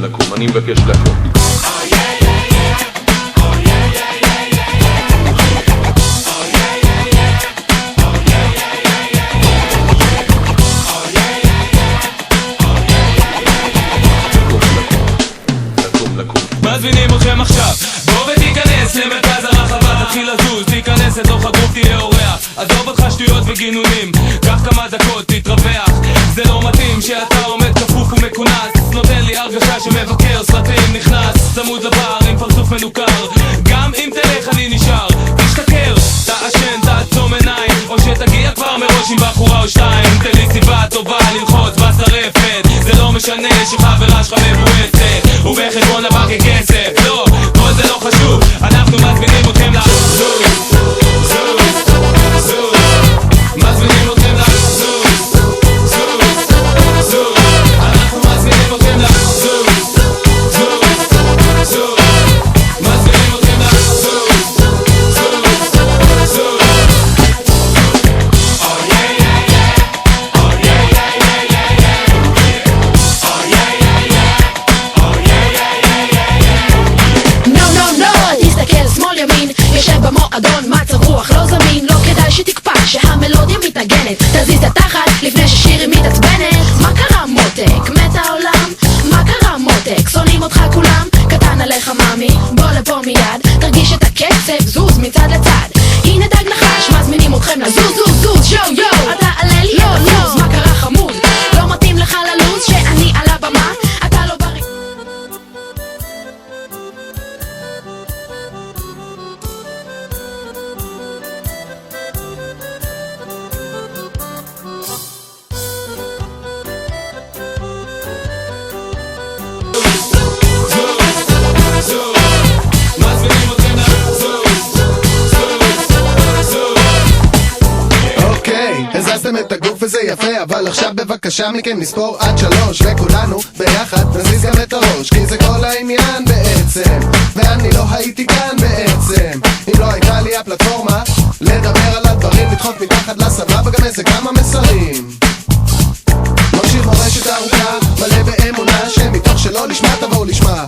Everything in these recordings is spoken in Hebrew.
לקום, אני מבקש לקום. מזמינים אתכם עכשיו, בוא ותיכנס למרכז הרחבה, תתחיל לזוז, תיכנס לתוך הגוף, תהיה אורח. עזוב אותך שטויות וגינונים, קח כמה דקות, תתרווח. זה לא מתאים שאתה עומד כפוף ומכונס, נותן לי הרגשה שמבקר סרטים, נכנס צמוד לבר עם פרצוף מנוכר. גם אם תלך אני נשאר, תשתכר, תעשן, תעצום עיניים, או שתגיע כבר מראש עם בחורה או שתיים. תן לי סיבה טובה ללחוץ בשרפת, זה לא משנה שחברה שלך מבועצת ובחשבון הבנק כסף, לא, כל זה לא חשוב, אנחנו מזמינים אתכם לזוז, זוז, זוז, מזמינים אתכם לזוז, זוז, זוז, אנחנו מזמינים אתכם לזוז, זוז, זוז, מזמינים אתכם לזוז, זוז, זוז. במועדון מצב רוח לא זמין, לא כדאי שתקפא שהמלודיה מתנגנת, תזיז את התחת לפני ששירי מתעצבנת. מה קרה מותק? מת העולם? מה קרה מותק? שונאים אותך כולם? קטן עליך מאמי, בוא לפה מיד, תרגיש את הקצב, זוז מצד לצד. הנה דג נחש, מזמינים אתכם לזוז, זוז, זוז, יו יו, אתה עלה לי לא לוז, מה קרה חמוד? לא מתאים לך ללוז שאני על הבמה? אתה לא בריא. הזזתם את הגוף וזה יפה, אבל עכשיו בבקשה מכם נספור עד 3 וכולנו ביחד נזיז גם את הראש, כי זה כל העניין בעצם, ואני לא הייתי כאן בעצם אם לא הייתה לי הפלטפורמה לדבר על הדברים, לדחוף מתחת לסבבה גם איזה כמה מסרים. ממשיך מורשת ארוכה מלא באמונה שמתוך שלא לשמה תבואו לשמה,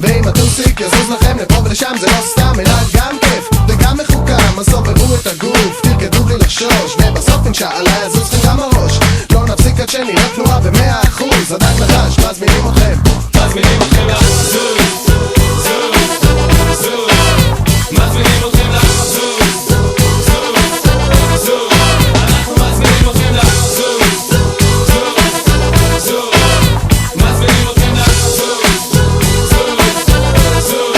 ואם הטוסיק יזוז לכם לפה ולשם זה לא סתם אלא גם כיף וגם מחוכם. אז סובבו את הגוף, תרקדו בלי לחשוש, ובסוף אינשאללה יזוז לכם גם הראש. לא נפסיק עד שנראה תנועה ב100%. הדק נחש, מזמינים אתכם, מזמינים אתכם לזוז, זוז, זוז, מזמינים אתכם לזוז, זוז, זוז, אנחנו מזמינים אתכם לזוז, זוז, זוז, מזמינים אתכם לזוז, זוז, זוז.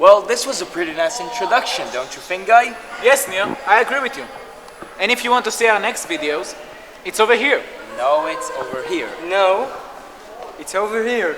Well, this was a pretty nice introduction, don't you think, Guy? Yes, Neil, I agree with you. And if you want to see our next videos, it's over here. No, it's over here. No, it's over here.